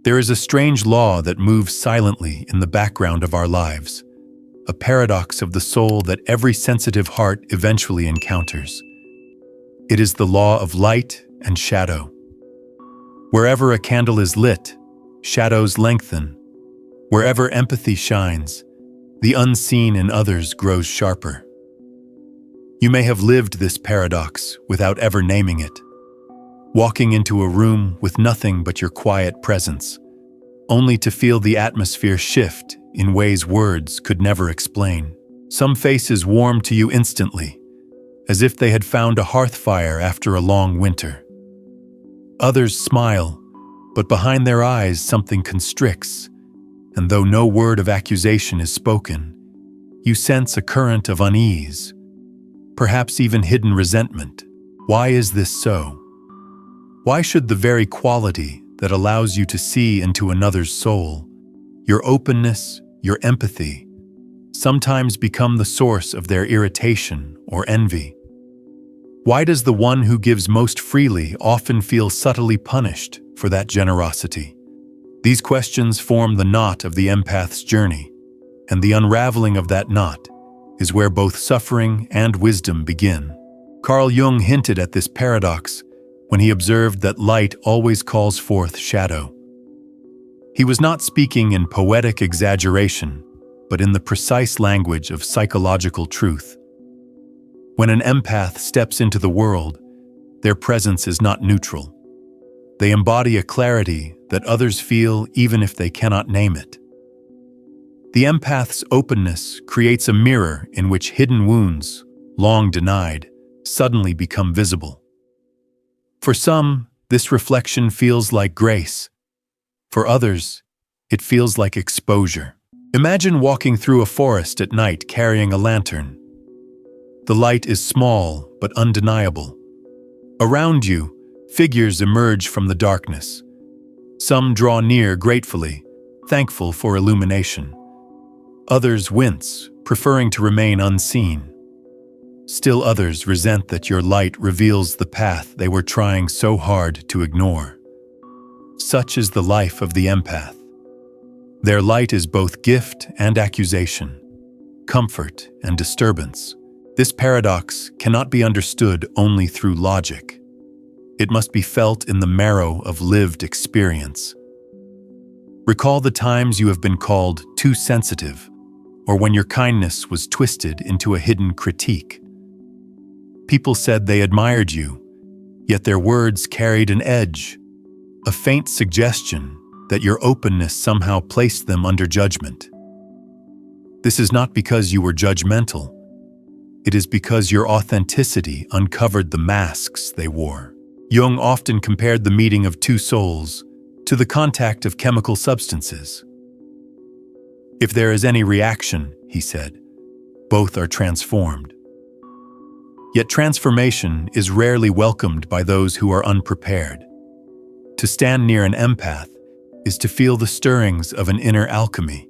There is a strange law that moves silently in the background of our lives, a paradox of the soul that every sensitive heart eventually encounters. It is the law of light and shadow. Wherever a candle is lit, shadows lengthen. Wherever empathy shines, the unseen in others grows sharper. You may have lived this paradox without ever naming it, walking into a room with nothing but your quiet presence, only to feel the atmosphere shift in ways words could never explain. Some faces warm to you instantly, as if they had found a hearth fire after a long winter. Others smile, but behind their eyes something constricts, and though no word of accusation is spoken, you sense a current of unease, perhaps even hidden resentment. Why is this so? Why should the very quality that allows you to see into another's soul, your openness, your empathy, sometimes become the source of their irritation or envy? Why does the one who gives most freely often feel subtly punished for that generosity? These questions form the knot of the empath's journey, and the unraveling of that knot is where both suffering and wisdom begin. Carl Jung hinted at this paradox when he observed that light always calls forth shadow. He was not speaking in poetic exaggeration, but in the precise language of psychological truth. When an empath steps into the world, their presence is not neutral. They embody a clarity that others feel even if they cannot name it. The empath's openness creates a mirror in which hidden wounds, long denied, suddenly become visible. For some, this reflection feels like grace. For others, it feels like exposure. Imagine walking through a forest at night carrying a lantern. The light is small but undeniable. Around you, figures emerge from the darkness. Some draw near gratefully, thankful for illumination. Others wince, preferring to remain unseen. Still others resent that your light reveals the path they were trying so hard to ignore. Such is the life of the empath. Their light is both gift and accusation, comfort and disturbance. This paradox cannot be understood only through logic. It must be felt in the marrow of lived experience. Recall the times you have been called too sensitive, or when your kindness was twisted into a hidden critique. People said they admired you, yet their words carried an edge, a faint suggestion that your openness somehow placed them under judgment. This is not because you were judgmental. It is because your authenticity uncovered the masks they wore. Jung often compared the meeting of two souls to the contact of chemical substances. If there is any reaction, he said, both are transformed. Yet transformation is rarely welcomed by those who are unprepared. To stand near an empath is to feel the stirrings of an inner alchemy,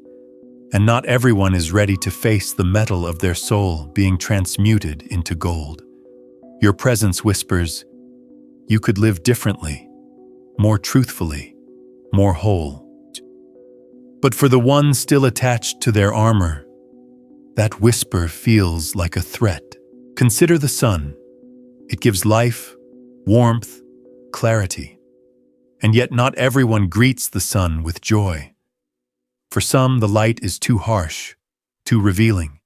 and not everyone is ready to face the metal of their soul being transmuted into gold. Your presence whispers, you could live differently, more truthfully, more whole. But for the one still attached to their armor, that whisper feels like a threat. Consider the sun. It gives life, warmth, clarity. And yet not everyone greets the sun with joy. For some, the light is too harsh, too revealing.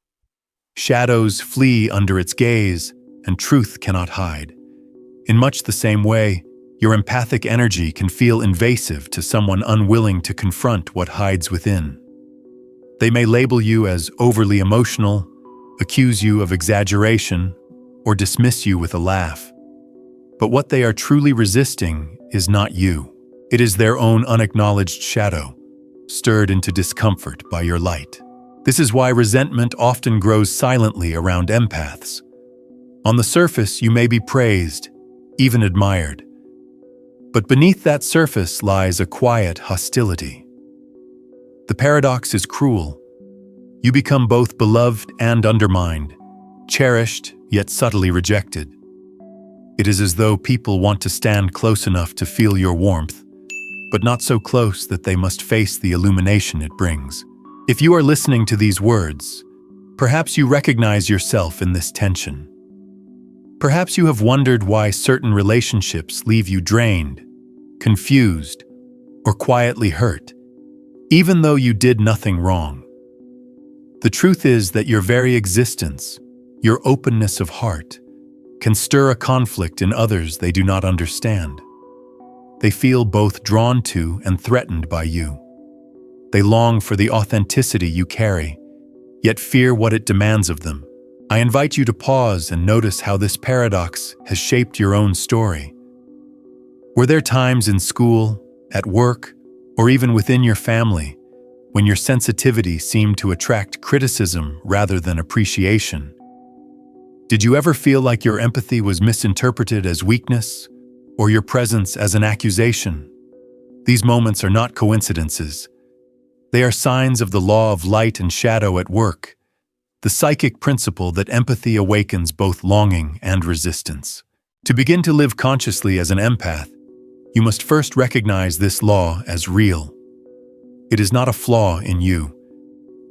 Shadows flee under its gaze, and truth cannot hide. In much the same way, your empathic energy can feel invasive to someone unwilling to confront what hides within. They may label you as overly emotional, accuse you of exaggeration, or dismiss you with a laugh. But what they are truly resisting is not you. It is their own unacknowledged shadow, stirred into discomfort by your light. This is why resentment often grows silently around empaths. On the surface, you may be praised, even admired. But beneath that surface lies a quiet hostility. The paradox is cruel. You become both beloved and undermined, cherished yet subtly rejected. It is as though people want to stand close enough to feel your warmth, but not so close that they must face the illumination it brings. If you are listening to these words, perhaps you recognize yourself in this tension. Perhaps you have wondered why certain relationships leave you drained, confused, or quietly hurt, even though you did nothing wrong. The truth is that your very existence, your openness of heart, can stir a conflict in others they do not understand. They feel both drawn to and threatened by you. They long for the authenticity you carry, yet fear what it demands of them. I invite you to pause and notice how this paradox has shaped your own story. Were there times in school, at work, or even within your family when your sensitivity seemed to attract criticism rather than appreciation? Did you ever feel like your empathy was misinterpreted as weakness, or your presence as an accusation? These moments are not coincidences. They are signs of the law of light and shadow at work, the psychic principle that empathy awakens both longing and resistance. To begin to live consciously as an empath, you must first recognize this law as real. It is not a flaw in you.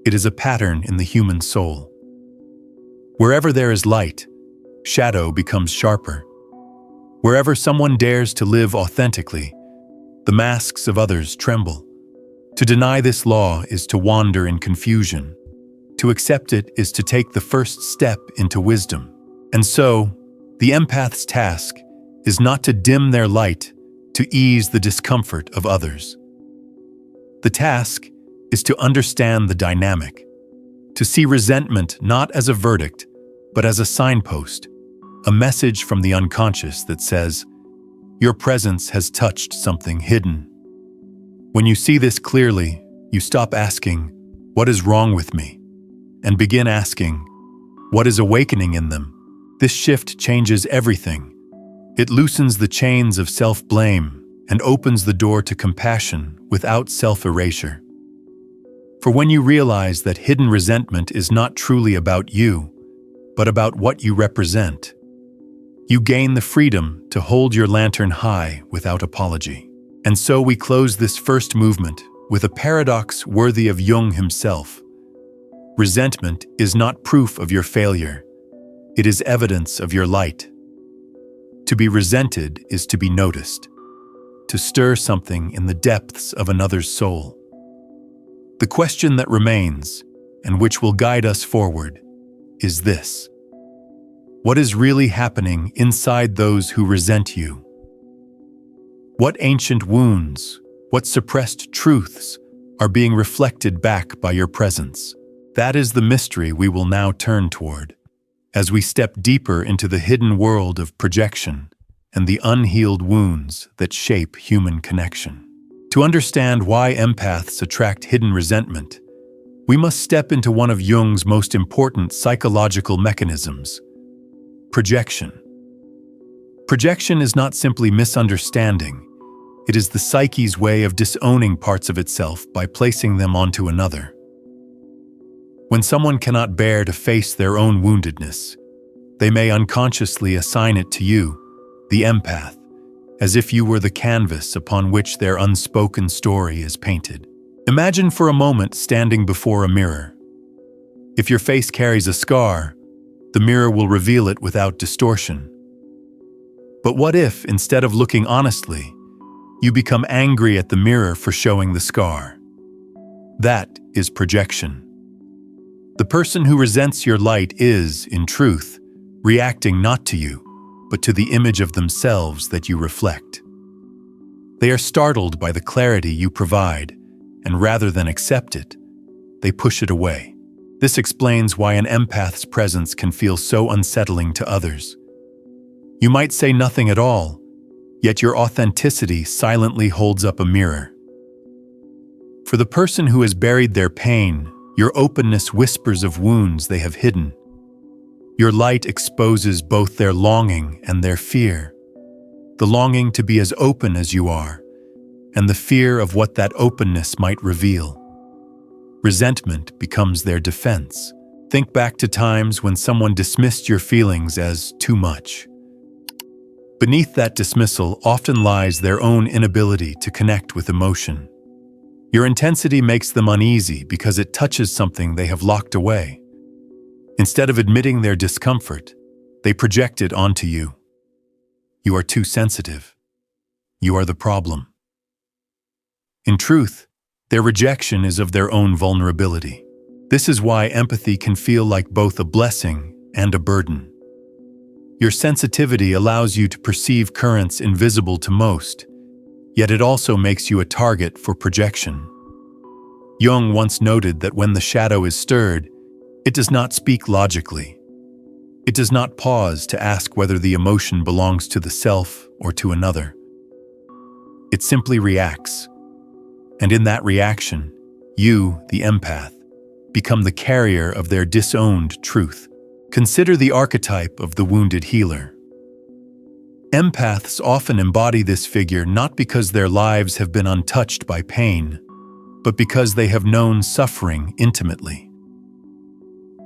It is a pattern in the human soul. Wherever there is light, shadow becomes sharper. Wherever someone dares to live authentically, the masks of others tremble. To deny this law is to wander in confusion. To accept it is to take the first step into wisdom. And so, the empath's task is not to dim their light to ease the discomfort of others. The task is to understand the dynamic, to see resentment not as a verdict, but as a signpost, a message from the unconscious that says, "Your presence has touched something hidden." When you see this clearly, you stop asking, "What is wrong with me?" and begin asking, "What is awakening in them?" This shift changes everything. It loosens the chains of self-blame and opens the door to compassion without self-erasure. For when you realize that hidden resentment is not truly about you, but about what you represent, you gain the freedom to hold your lantern high without apology. And so we close this first movement with a paradox worthy of Jung himself. Resentment is not proof of your failure. It is evidence of your light. To be resented is to be noticed, to stir something in the depths of another's soul. The question that remains, and which will guide us forward, is this: what is really happening inside those who resent you? What ancient wounds, what suppressed truths are being reflected back by your presence? That is the mystery we will now turn toward, as we step deeper into the hidden world of projection and the unhealed wounds that shape human connection. To understand why empaths attract hidden resentment, we must step into one of Jung's most important psychological mechanisms: projection. Projection is not simply misunderstanding. It is the psyche's way of disowning parts of itself by placing them onto another. When someone cannot bear to face their own woundedness, they may unconsciously assign it to you, the empath, as if you were the canvas upon which their unspoken story is painted. Imagine for a moment standing before a mirror. If your face carries a scar, the mirror will reveal it without distortion. But what if, instead of looking honestly, you become angry at the mirror for showing the scar? That is projection. The person who resents your light is, in truth, reacting not to you, but to the image of themselves that you reflect. They are startled by the clarity you provide, and rather than accept it, they push it away. This explains why an empath's presence can feel so unsettling to others. You might say nothing at all, yet your authenticity silently holds up a mirror. For the person who has buried their pain, your openness whispers of wounds they have hidden. Your light exposes both their longing and their fear. The longing to be as open as you are, and the fear of what that openness might reveal. Resentment becomes their defense. Think back to times when someone dismissed your feelings as too much. Beneath that dismissal often lies their own inability to connect with emotion. Your intensity makes them uneasy because it touches something they have locked away. Instead of admitting their discomfort, they project it onto you. You are too sensitive. You are the problem. In truth, their rejection is of their own vulnerability. This is why empathy can feel like both a blessing and a burden. Your sensitivity allows you to perceive currents invisible to most, yet it also makes you a target for projection. Jung once noted that when the shadow is stirred, it does not speak logically. It does not pause to ask whether the emotion belongs to the self or to another. It simply reacts. And in that reaction, you, the empath, become the carrier of their disowned truth. Consider the archetype of the wounded healer. Empaths often embody this figure not because their lives have been untouched by pain, but because they have known suffering intimately.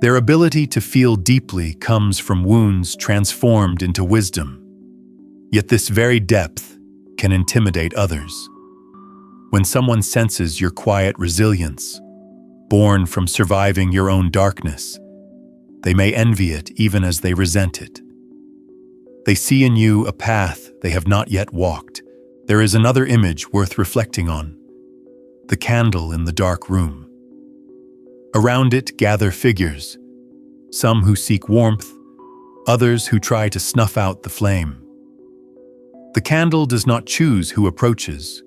Their ability to feel deeply comes from wounds transformed into wisdom. Yet this very depth can intimidate others. When someone senses your quiet resilience, born from surviving your own darkness, they may envy it even as they resent it. They see in you a path they have not yet walked. There is another image worth reflecting on: the candle in the dark room. Around it gather figures, some who seek warmth, others who try to snuff out the flame. The candle does not choose who approaches,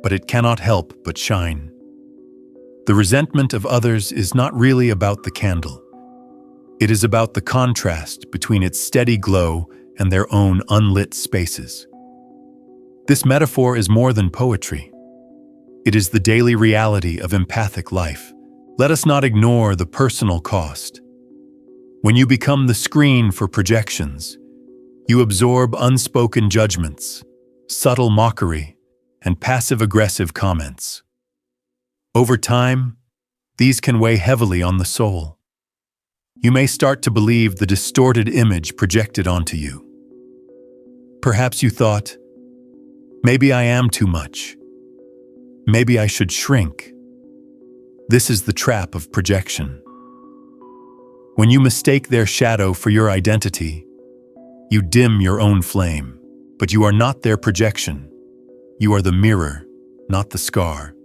but it cannot help but shine. The resentment of others is not really about the candle. It is about the contrast between its steady glow and their own unlit spaces. This metaphor is more than poetry. It is the daily reality of empathic life. Let us not ignore the personal cost. When you become the screen for projections, you absorb unspoken judgments, subtle mockery, and passive-aggressive comments. Over time, these can weigh heavily on the soul. You may start to believe the distorted image projected onto you. Perhaps you thought, maybe I am too much. Maybe I should shrink. This is the trap of projection. When you mistake their shadow for your identity, you dim your own flame, but you are not their projection. You are the mirror, not the scar.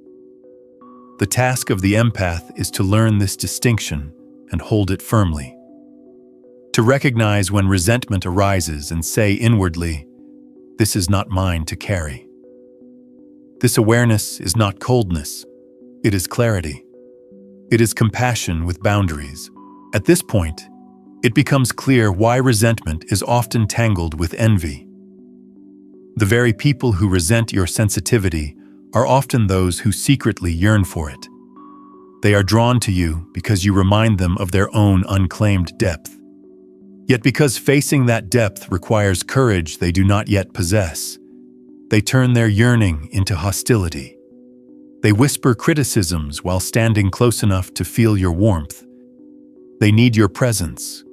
The task of the empath is to learn this distinction and hold it firmly. To recognize when resentment arises and say inwardly, "This is not mine to carry." This awareness is not coldness, it is clarity. It is compassion with boundaries. At this point, it becomes clear why resentment is often tangled with envy. The very people who resent your sensitivity are often those who secretly yearn for it. They are drawn to you because you remind them of their own unclaimed depth. Yet because facing that depth requires courage they do not yet possess, they turn their yearning into hostility. They whisper criticisms while standing close enough to feel your warmth. They need your presence,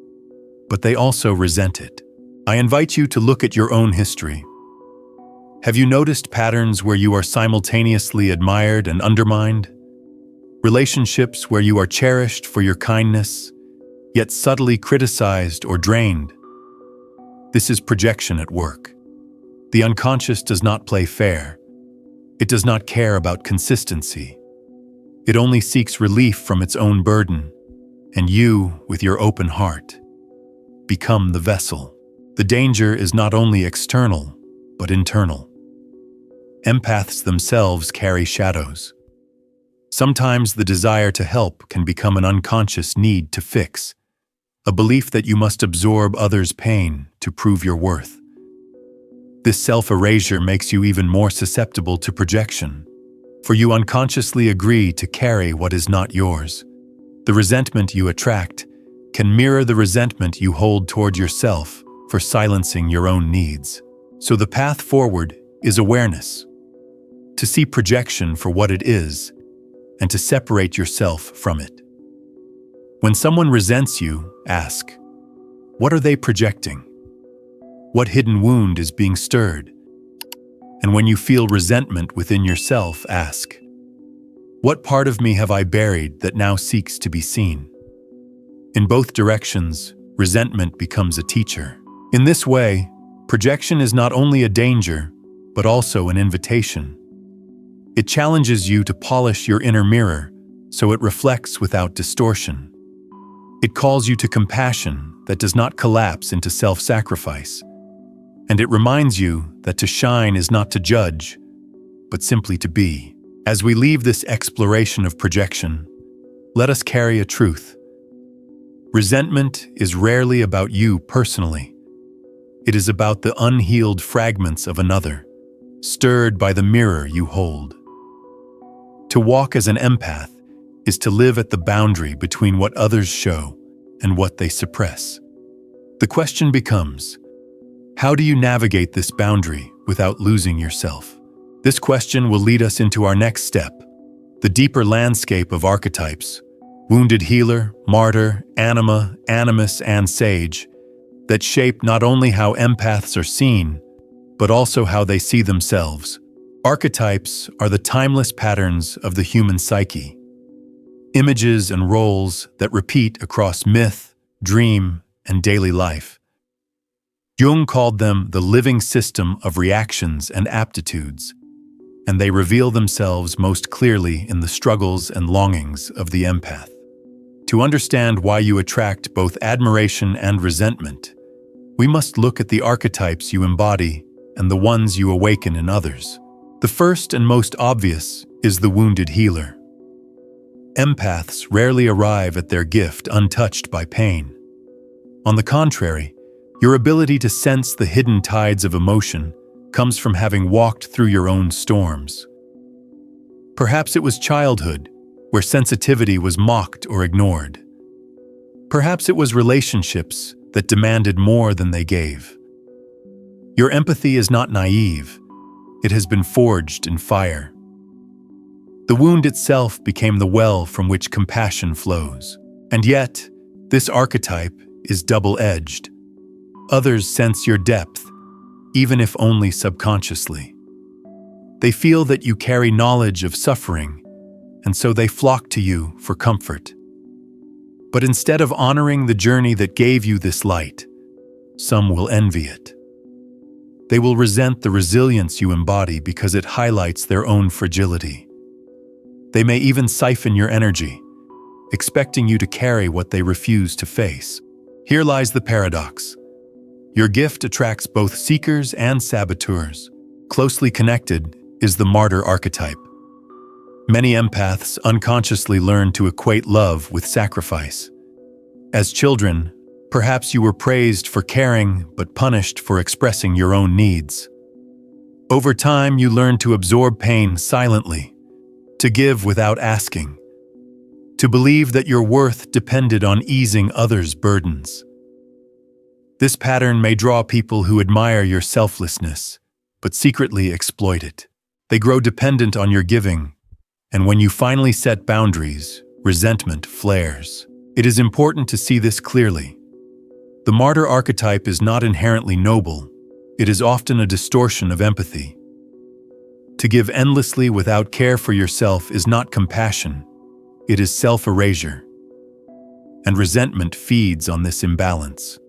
but they also resent it. I invite you to look at your own history. Have you noticed patterns where you are simultaneously admired and undermined? Relationships where you are cherished for your kindness, yet subtly criticized or drained? This is projection at work. The unconscious does not play fair. It does not care about consistency. It only seeks relief from its own burden, and you, with your open heart, become the vessel. The danger is not only external, but internal. Empaths themselves carry shadows. Sometimes the desire to help can become an unconscious need to fix, a belief that you must absorb others' pain to prove your worth. This self-erasure makes you even more susceptible to projection, for you unconsciously agree to carry what is not yours. The resentment you attract can mirror the resentment you hold toward yourself for silencing your own needs. So the path forward is awareness, to see projection for what it is, and to separate yourself from it. When someone resents you, ask, what are they projecting? What hidden wound is being stirred? And when you feel resentment within yourself, ask, what part of me have I buried that now seeks to be seen? In both directions, resentment becomes a teacher. In this way, projection is not only a danger, but also an invitation. It challenges you to polish your inner mirror so it reflects without distortion. It calls you to compassion that does not collapse into self-sacrifice. And it reminds you that to shine is not to judge, but simply to be. As we leave this exploration of projection, let us carry a truth. Resentment is rarely about you personally. It is about the unhealed fragments of another, stirred by the mirror you hold. To walk as an empath is to live at the boundary between what others show and what they suppress. The question becomes, how do you navigate this boundary without losing yourself? This question will lead us into our next step, the deeper landscape of archetypes, wounded healer, martyr, anima, animus, and sage, that shape not only how empaths are seen, but also how they see themselves. Archetypes are the timeless patterns of the human psyche, images and roles that repeat across myth, dream, and daily life. Jung called them the living system of reactions and aptitudes, and they reveal themselves most clearly in the struggles and longings of the empath. To understand why you attract both admiration and resentment, we must look at the archetypes you embody and the ones you awaken in others. The first and most obvious is the wounded healer. Empaths rarely arrive at their gift untouched by pain. On the contrary, your ability to sense the hidden tides of emotion comes from having walked through your own storms. Perhaps it was childhood, where sensitivity was mocked or ignored. Perhaps it was relationships that demanded more than they gave. Your empathy is not naive. It has been forged in fire. The wound itself became the well from which compassion flows. And yet, this archetype is double-edged. Others sense your depth, even if only subconsciously. They feel that you carry knowledge of suffering, and so they flock to you for comfort. But instead of honoring the journey that gave you this light, some will envy it. They will resent the resilience you embody because it highlights their own fragility. They may even siphon your energy, expecting you to carry what they refuse to face. Here lies the paradox. Your gift attracts both seekers and saboteurs. Closely connected is the martyr archetype. Many empaths unconsciously learn to equate love with sacrifice. As children, perhaps you were praised for caring but punished for expressing your own needs. Over time, you learn to absorb pain silently, to give without asking, to believe that your worth depended on easing others' burdens. This pattern may draw people who admire your selflessness, but secretly exploit it. They grow dependent on your giving, and when you finally set boundaries, resentment flares. It is important to see this clearly. The martyr archetype is not inherently noble. It is often a distortion of empathy. To give endlessly without care for yourself is not compassion. It is self-erasure. And resentment feeds on this imbalance.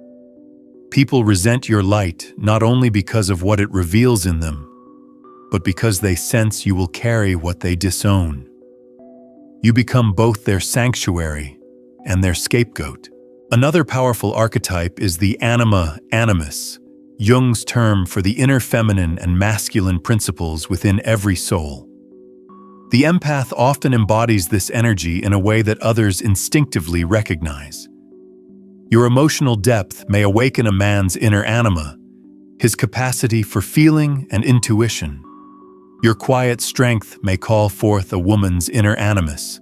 People resent your light not only because of what it reveals in them, but because they sense you will carry what they disown. You become both their sanctuary and their scapegoat. Another powerful archetype is the Anima, Animus, Jung's term for the inner feminine and masculine principles within every soul. The empath often embodies this energy in a way that others instinctively recognize. Your emotional depth may awaken a man's inner anima, his capacity for feeling and intuition. Your quiet strength may call forth a woman's inner animus,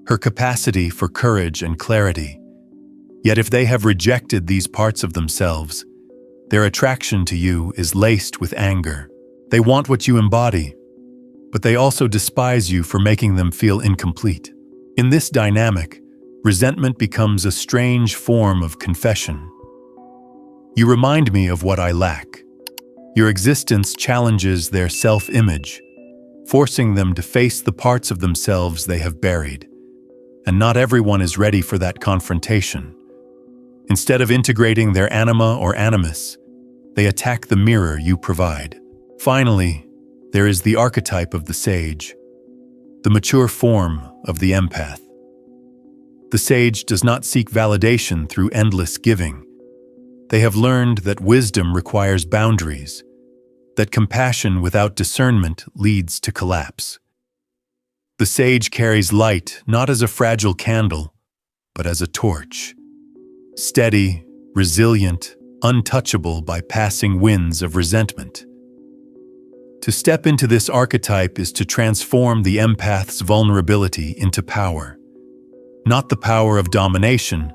her capacity for courage and clarity. Yet if they have rejected these parts of themselves, their attraction to you is laced with anger. They want what you embody, but they also despise you for making them feel incomplete. In this dynamic, resentment becomes a strange form of confession. You remind me of what I lack. Your existence challenges their self-image, forcing them to face the parts of themselves they have buried. And not everyone is ready for that confrontation. Instead of integrating their anima or animus, they attack the mirror you provide. Finally, there is the archetype of the sage, the mature form of the empath. The sage does not seek validation through endless giving. They have learned that wisdom requires boundaries, that compassion without discernment leads to collapse. The sage carries light not as a fragile candle, but as a torch. Steady, resilient, untouchable by passing winds of resentment. To step into this archetype is to transform the empath's vulnerability into power. Not the power of domination,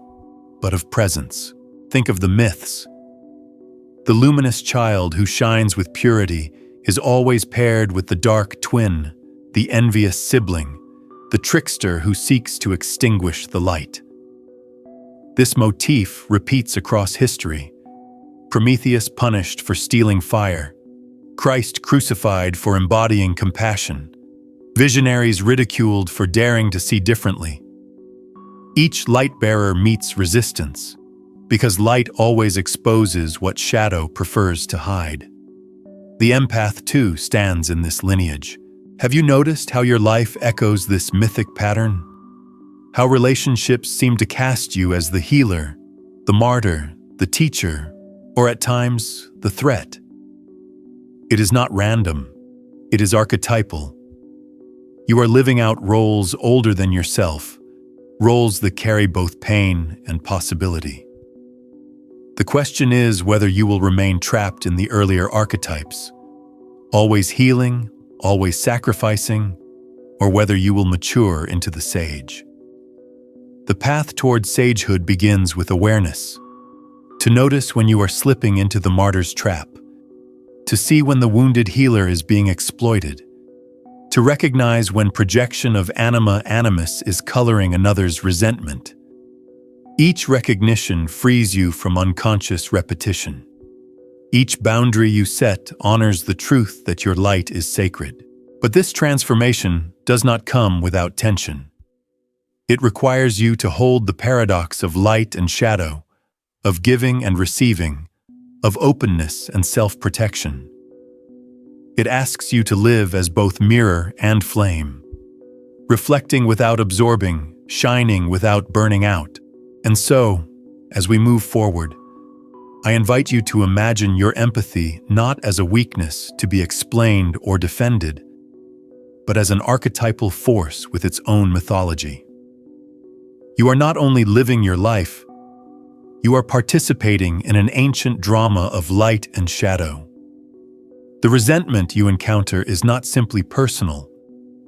but of presence. Think of the myths. The luminous child who shines with purity is always paired with the dark twin, the envious sibling, the trickster who seeks to extinguish the light. This motif repeats across history. Prometheus punished for stealing fire, Christ crucified for embodying compassion, visionaries ridiculed for daring to see differently. Each light-bearer meets resistance, because light always exposes what shadow prefers to hide. The empath, too, stands in this lineage. Have you noticed how your life echoes this mythic pattern? How relationships seem to cast you as the healer, the martyr, the teacher, or at times, the threat. It is not random. It is archetypal. You are living out roles older than yourself, roles that carry both pain and possibility. The question is whether you will remain trapped in the earlier archetypes, always healing, always sacrificing, or whether you will mature into the sage. The path toward sagehood begins with awareness. To notice when you are slipping into the martyr's trap. To see when the wounded healer is being exploited. To recognize when projection of anima animus is coloring another's resentment. Each recognition frees you from unconscious repetition. Each boundary you set honors the truth that your light is sacred. But this transformation does not come without tension. It requires you to hold the paradox of light and shadow, of giving and receiving, of openness and self-protection. It asks you to live as both mirror and flame, reflecting without absorbing, shining without burning out. And so, as we move forward, I invite you to imagine your empathy not as a weakness to be explained or defended, but as an archetypal force with its own mythology. You are not only living your life, you are participating in an ancient drama of light and shadow. The resentment you encounter is not simply personal,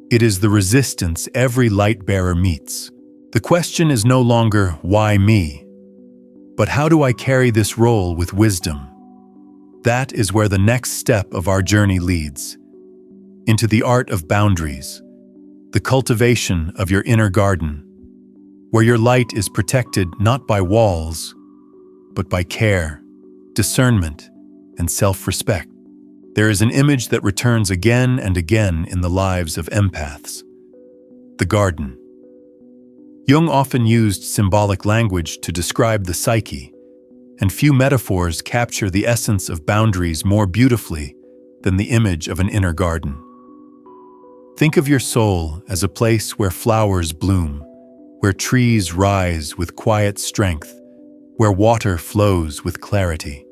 it is the resistance every light bearer meets. The question is no longer, why me? But how do I carry this role with wisdom? That is where the next step of our journey leads. Into the art of boundaries, the cultivation of your inner garden, where your light is protected not by walls, but by care, discernment, and self-respect. There is an image that returns again and again in the lives of empaths: the garden. Jung often used symbolic language to describe the psyche, and few metaphors capture the essence of boundaries more beautifully than the image of an inner garden. Think of your soul as a place where flowers bloom, where trees rise with quiet strength, where water flows with clarity.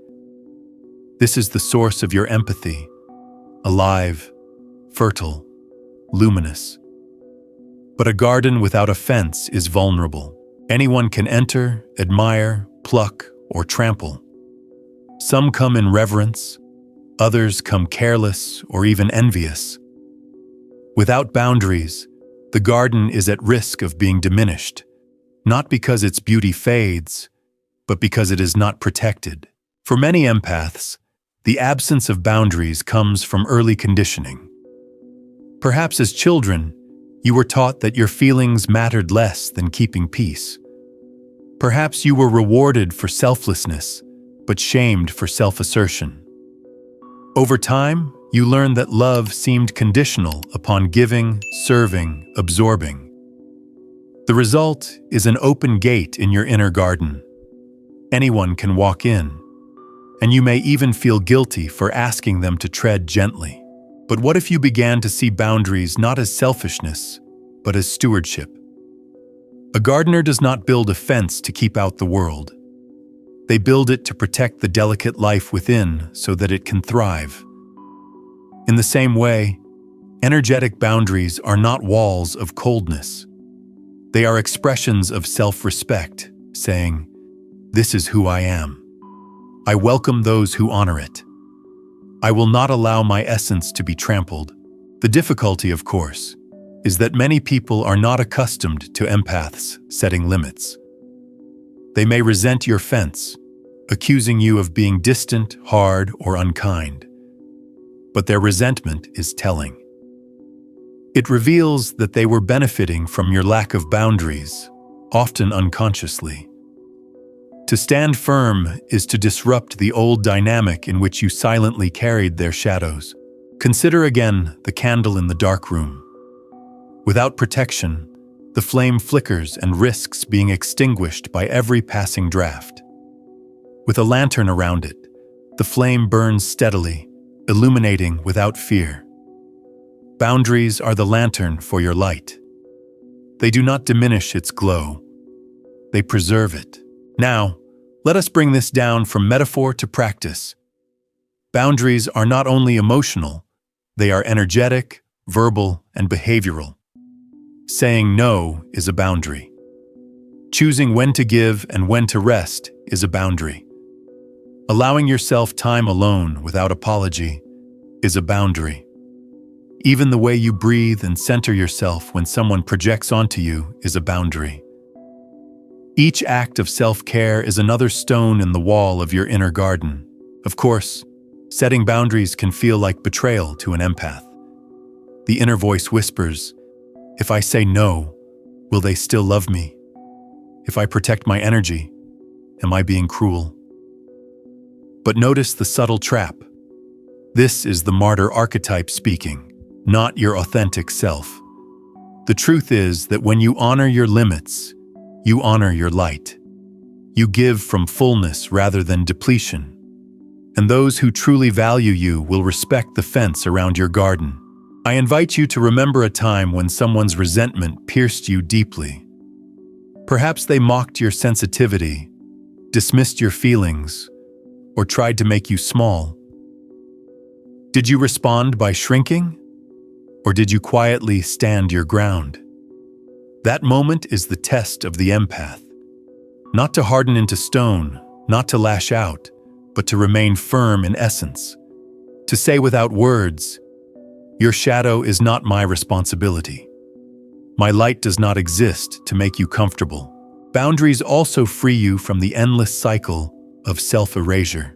This is the source of your empathy, alive, fertile, luminous. But a garden without a fence is vulnerable. Anyone can enter, admire, pluck, or trample. Some come in reverence, others come careless or even envious. Without boundaries, the garden is at risk of being diminished, not because its beauty fades, but because it is not protected. For many empaths, the absence of boundaries comes from early conditioning. Perhaps as children, you were taught that your feelings mattered less than keeping peace. Perhaps you were rewarded for selflessness, but shamed for self-assertion. Over time, you learn that love seemed conditional upon giving, serving, absorbing. The result is an open gate in your inner garden. Anyone can walk in, and you may even feel guilty for asking them to tread gently. But what if you began to see boundaries not as selfishness, but as stewardship? A gardener does not build a fence to keep out the world. They build it to protect the delicate life within so that it can thrive. In the same way, energetic boundaries are not walls of coldness. They are expressions of self-respect, saying, "This is who I am. I welcome those who honor it. I will not allow my essence to be trampled." The difficulty, of course, is that many people are not accustomed to empaths setting limits. They may resent your fence, accusing you of being distant, hard, or unkind. But their resentment is telling. It reveals that they were benefiting from your lack of boundaries, often unconsciously. To stand firm is to disrupt the old dynamic in which you silently carried their shadows. Consider again the candle in the dark room. Without protection, the flame flickers and risks being extinguished by every passing draft. With a lantern around it, the flame burns steadily, illuminating without fear. Boundaries are the lantern for your light. They do not diminish its glow. They preserve it. Now, let us bring this down from metaphor to practice. Boundaries are not only emotional, they are energetic, verbal, and behavioral. Saying no is a boundary. Choosing when to give and when to rest is a boundary. Allowing yourself time alone without apology is a boundary. Even the way you breathe and center yourself when someone projects onto you is a boundary. Each act of self-care is another stone in the wall of your inner garden. Of course, setting boundaries can feel like betrayal to an empath. The inner voice whispers, "If I say no, will they still love me? If I protect my energy, am I being cruel?" But notice the subtle trap. This is the martyr archetype speaking, not your authentic self. The truth is that when you honor your limits, you honor your light. You give from fullness rather than depletion. And those who truly value you will respect the fence around your garden. I invite you to remember a time when someone's resentment pierced you deeply. Perhaps they mocked your sensitivity, dismissed your feelings, or tried to make you small. Did you respond by shrinking? Or did you quietly stand your ground? That moment is the test of the empath. Not to harden into stone, not to lash out, but to remain firm in essence. To say without words, "Your shadow is not my responsibility. My light does not exist to make you comfortable." Boundaries also free you from the endless cycle of self-erasure.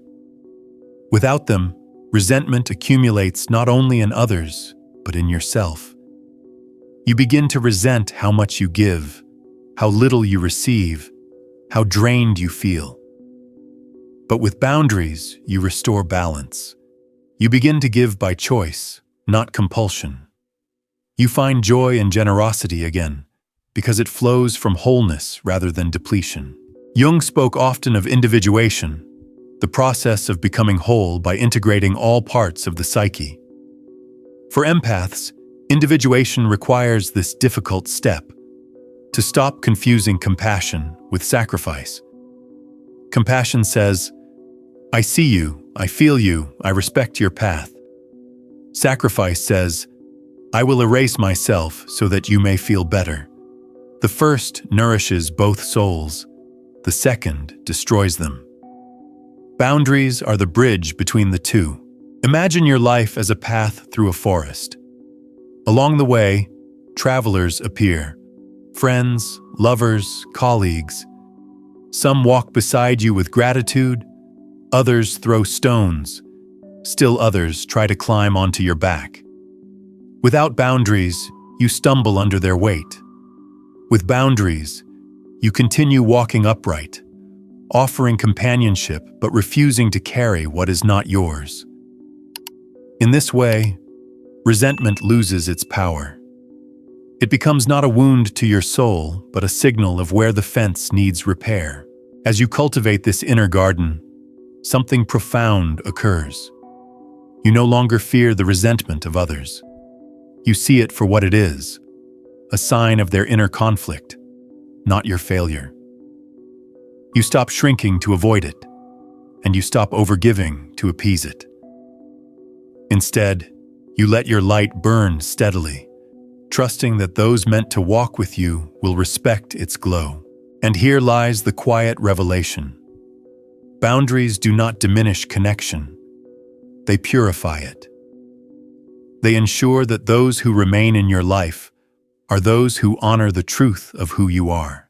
Without them, resentment accumulates not only in others, but in yourself. You begin to resent how much you give, how little you receive, how drained you feel. But with boundaries, you restore balance. You begin to give by choice, not compulsion. You find joy and generosity again, because it flows from wholeness rather than depletion. Jung spoke often of individuation, the process of becoming whole by integrating all parts of the psyche. For empaths, individuation requires this difficult step, to stop confusing compassion with sacrifice. Compassion says, "I see you, I feel you, I respect your path." Sacrifice says, "I will erase myself so that you may feel better." The first nourishes both souls, the second destroys them. Boundaries are the bridge between the two. Imagine your life as a path through a forest. Along the way, travelers appear, friends, lovers, colleagues. Some walk beside you with gratitude, others throw stones, still others try to climb onto your back. Without boundaries, you stumble under their weight. With boundaries, you continue walking upright, offering companionship but refusing to carry what is not yours. In this way, resentment loses its power. It becomes not a wound to your soul, but a signal of where the fence needs repair. As you cultivate this inner garden, something profound occurs. You no longer fear the resentment of others. You see it for what it is, a sign of their inner conflict, not your failure. You stop shrinking to avoid it, and you stop overgiving to appease it. Instead, you let your light burn steadily, trusting that those meant to walk with you will respect its glow. And here lies the quiet revelation. Boundaries do not diminish connection. They purify it. They ensure that those who remain in your life are those who honor the truth of who you are.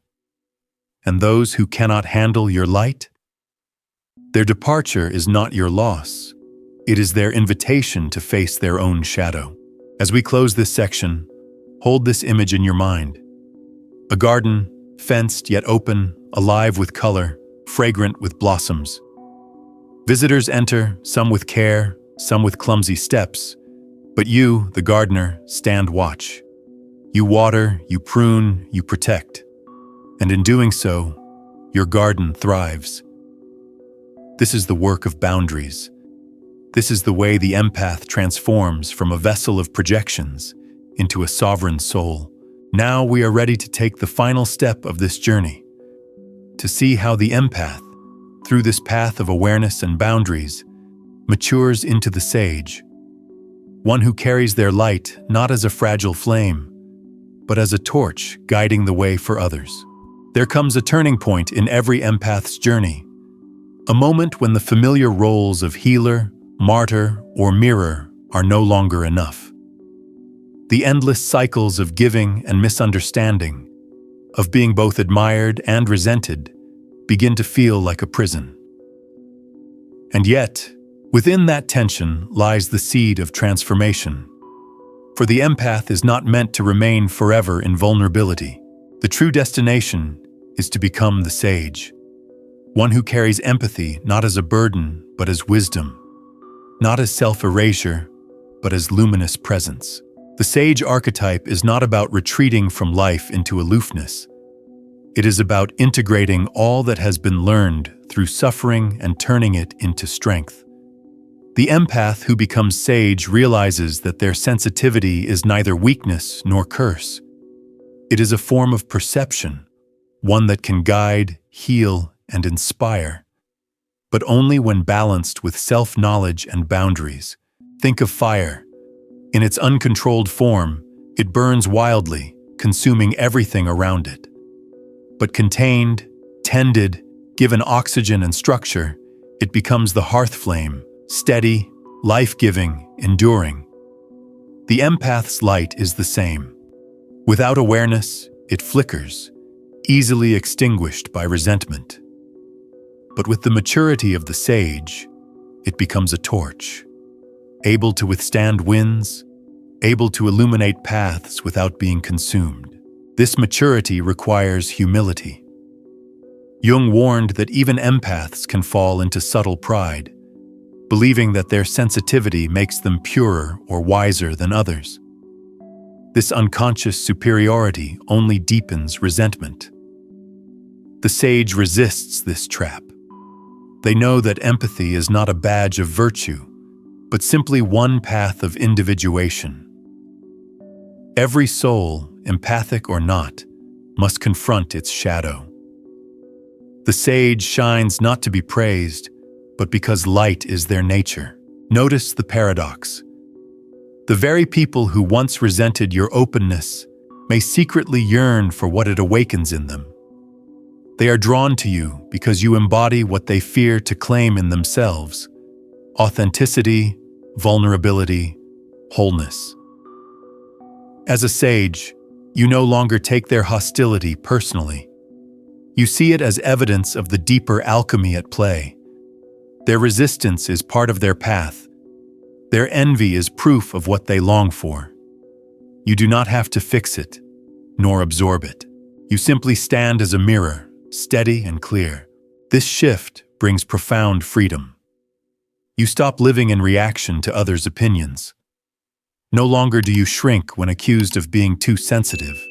And those who cannot handle your light? Their departure is not your loss. It is their invitation to face their own shadow. As we close this section, hold this image in your mind. A garden, fenced yet open, alive with color, fragrant with blossoms. Visitors enter, some with care, some with clumsy steps, but you, the gardener, stand watch. You water, you prune, you protect. And in doing so, your garden thrives. This is the work of boundaries. This is the way the empath transforms from a vessel of projections into a sovereign soul. Now we are ready to take the final step of this journey, to see how the empath, through this path of awareness and boundaries, matures into the sage, one who carries their light not as a fragile flame, but as a torch guiding the way for others. There comes a turning point in every empath's journey, a moment when the familiar roles of healer, martyr, or mirror are no longer enough. The endless cycles of giving and misunderstanding, of being both admired and resented, begin to feel like a prison. And yet, within that tension lies the seed of transformation. For the empath is not meant to remain forever in vulnerability. The true destination is to become the sage, one who carries empathy not as a burden, but as wisdom, not as self-erasure, but as luminous presence. The sage archetype is not about retreating from life into aloofness. It is about integrating all that has been learned through suffering and turning it into strength. The empath who becomes sage realizes that their sensitivity is neither weakness nor curse. It is a form of perception, one that can guide, heal, and inspire, but only when balanced with self-knowledge and boundaries. Think of fire. In its uncontrolled form, it burns wildly, consuming everything around it. But contained, tended, given oxygen and structure, it becomes the hearth flame, steady, life-giving, enduring. The empath's light is the same. Without awareness, it flickers, easily extinguished by resentment. But with the maturity of the sage, it becomes a torch, able to withstand winds, able to illuminate paths without being consumed. This maturity requires humility. Jung warned that even empaths can fall into subtle pride, believing that their sensitivity makes them purer or wiser than others. This unconscious superiority only deepens resentment. The sage resists this trap. They know that empathy is not a badge of virtue, but simply one path of individuation. Every soul, empathic or not, must confront its shadow. The sage shines not to be praised, but because light is their nature. Notice the paradox. The very people who once resented your openness may secretly yearn for what it awakens in them. They are drawn to you because you embody what they fear to claim in themselves: authenticity, vulnerability, wholeness. As a sage, you no longer take their hostility personally. You see it as evidence of the deeper alchemy at play. Their resistance is part of their path. Their envy is proof of what they long for. You do not have to fix it, nor absorb it. You simply stand as a mirror, steady and clear. This shift brings profound freedom. You stop living in reaction to others' opinions. No longer do you shrink when accused of being too sensitive.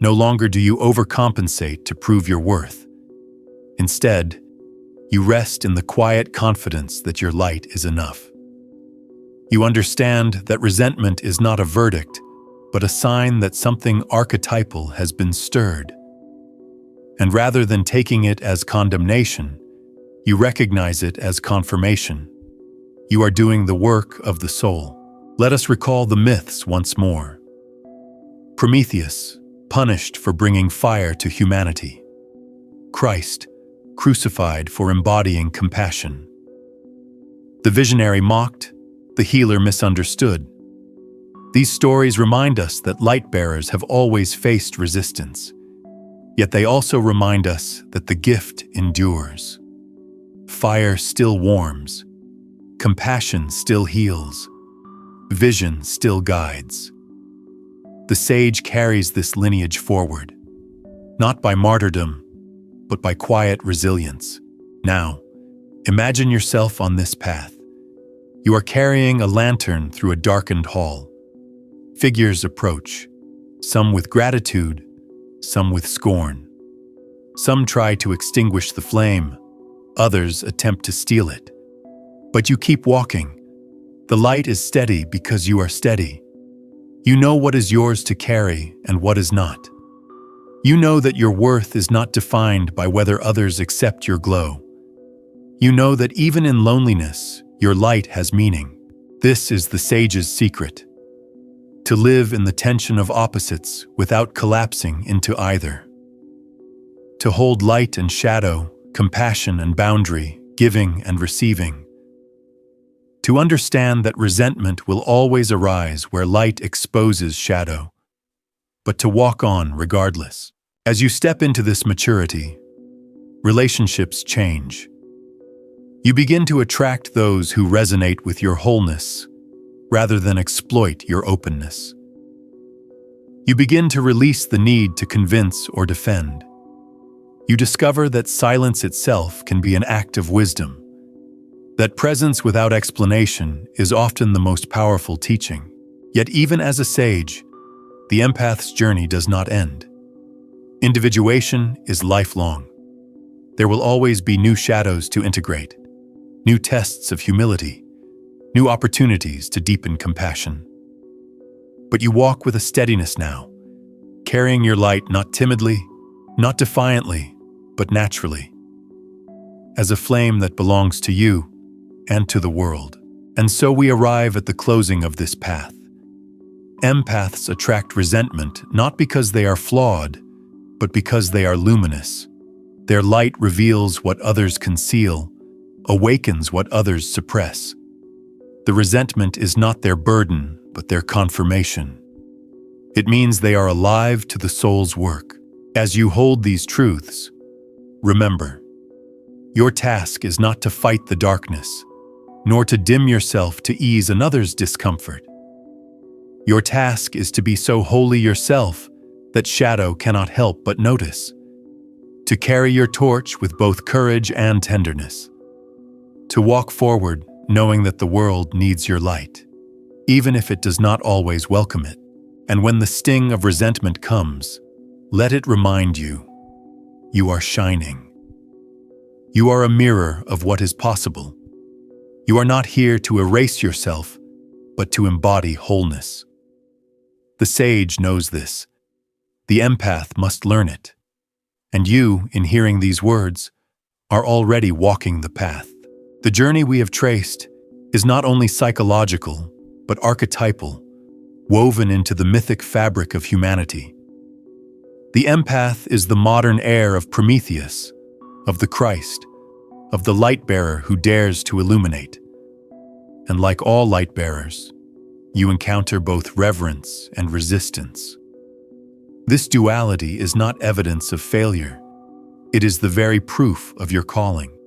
No longer do you overcompensate to prove your worth. Instead, you rest in the quiet confidence that your light is enough. You understand that resentment is not a verdict, but a sign that something archetypal has been stirred. And rather than taking it as condemnation, you recognize it as confirmation. You are doing the work of the soul. Let us recall the myths once more. Prometheus, punished for bringing fire to humanity. Christ, crucified for embodying compassion. The visionary mocked, the healer misunderstood. These stories remind us that light-bearers have always faced resistance, yet they also remind us that the gift endures. Fire still warms, compassion still heals, vision still guides. The sage carries this lineage forward, not by martyrdom, but by quiet resilience. Now, imagine yourself on this path. You are carrying a lantern through a darkened hall. Figures approach, some with gratitude, some with scorn. Some try to extinguish the flame, others attempt to steal it. But you keep walking. The light is steady because you are steady. You know what is yours to carry and what is not. You know that your worth is not defined by whether others accept your glow. You know that even in loneliness, your light has meaning. This is the sage's secret. To live in the tension of opposites without collapsing into either. To hold light and shadow, compassion and boundary, giving and receiving. To understand that resentment will always arise where light exposes shadow, but to walk on regardless. As you step into this maturity, relationships change. You begin to attract those who resonate with your wholeness, rather than exploit your openness. You begin to release the need to convince or defend. You discover that silence itself can be an act of wisdom. That presence without explanation is often the most powerful teaching. Yet even as a sage, the empath's journey does not end. Individuation is lifelong. There will always be new shadows to integrate, new tests of humility, new opportunities to deepen compassion. But you walk with a steadiness now, carrying your light not timidly, not defiantly, but naturally, as a flame that belongs to you and to the world. And so we arrive at the closing of this path. Empaths attract resentment not because they are flawed, but because they are luminous. Their light reveals what others conceal, awakens what others suppress. The resentment is not their burden, but their confirmation. It means they are alive to the soul's work. As you hold these truths, remember, your task is not to fight the darkness, nor to dim yourself to ease another's discomfort. Your task is to be so holy yourself that shadow cannot help but notice, to carry your torch with both courage and tenderness, to walk forward knowing that the world needs your light, even if it does not always welcome it. And when the sting of resentment comes, let it remind you, you are shining. You are a mirror of what is possible. You are not here to erase yourself, but to embody wholeness. The sage knows this. The empath must learn it. And you, in hearing these words, are already walking the path. The journey we have traced is not only psychological, but archetypal, woven into the mythic fabric of humanity. The empath is the modern heir of Prometheus, of the Christ, of the light-bearer who dares to illuminate. And like all light-bearers, you encounter both reverence and resistance. This duality is not evidence of failure. It is the very proof of your calling.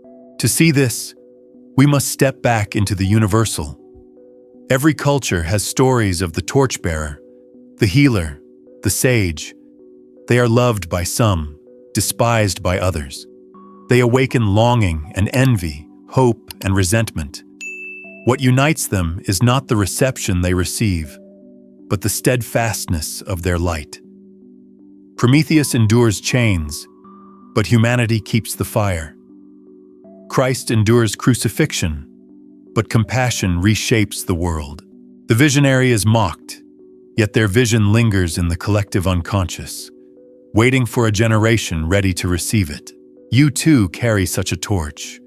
To see this, we must step back into the universal. Every culture has stories of the torchbearer, the healer, the sage. They are loved by some, despised by others. They awaken longing and envy, hope and resentment. What unites them is not the reception they receive, but the steadfastness of their light. Prometheus endures chains, but humanity keeps the fire. Christ endures crucifixion, but compassion reshapes the world. The visionary is mocked, yet their vision lingers in the collective unconscious, waiting for a generation ready to receive it. You too carry such a torch,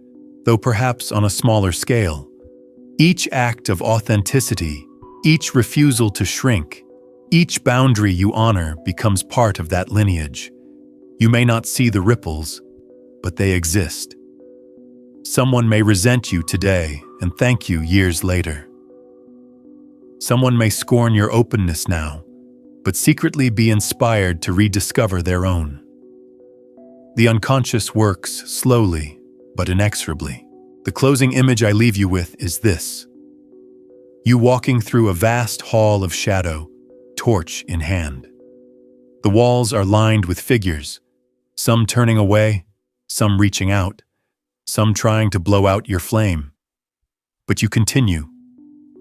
though perhaps on a smaller scale. Each act of authenticity, each refusal to shrink, each boundary you honor becomes part of that lineage. You may not see the ripples, but they exist. Someone may resent you today and thank you years later. Someone may scorn your openness now, but secretly be inspired to rediscover their own. The unconscious works slowly, but inexorably. The closing image I leave you with is this: you walking through a vast hall of shadow, torch in hand. The walls are lined with figures, some turning away, some reaching out, some trying to blow out your flame. But you continue,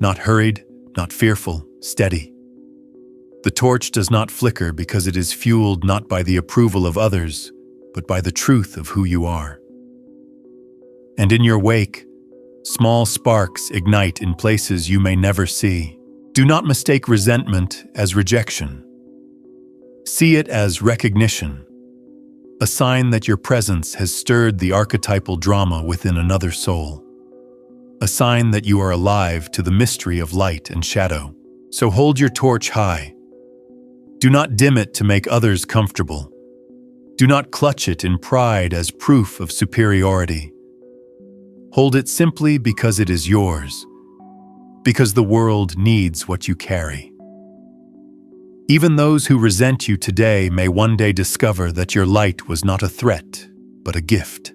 not hurried, not fearful, steady. The torch does not flicker because it is fueled not by the approval of others, but by the truth of who you are. And in your wake, small sparks ignite in places you may never see. Do not mistake resentment as rejection. See it as recognition, a sign that your presence has stirred the archetypal drama within another soul, a sign that you are alive to the mystery of light and shadow. So hold your torch high. Do not dim it to make others comfortable. Do not clutch it in pride as proof of superiority. Hold it simply because it is yours, because the world needs what you carry. Even those who resent you today may one day discover that your light was not a threat, but a gift,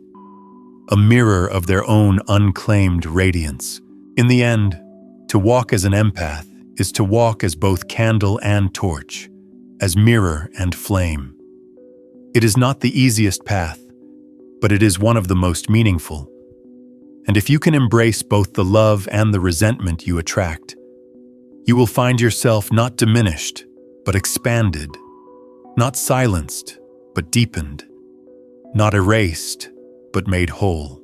a mirror of their own unclaimed radiance. In the end, to walk as an empath is to walk as both candle and torch, as mirror and flame. It is not the easiest path, but it is one of the most meaningful. And if you can embrace both the love and the resentment you attract, you will find yourself not diminished, but expanded, not silenced, but deepened, not erased, but made whole.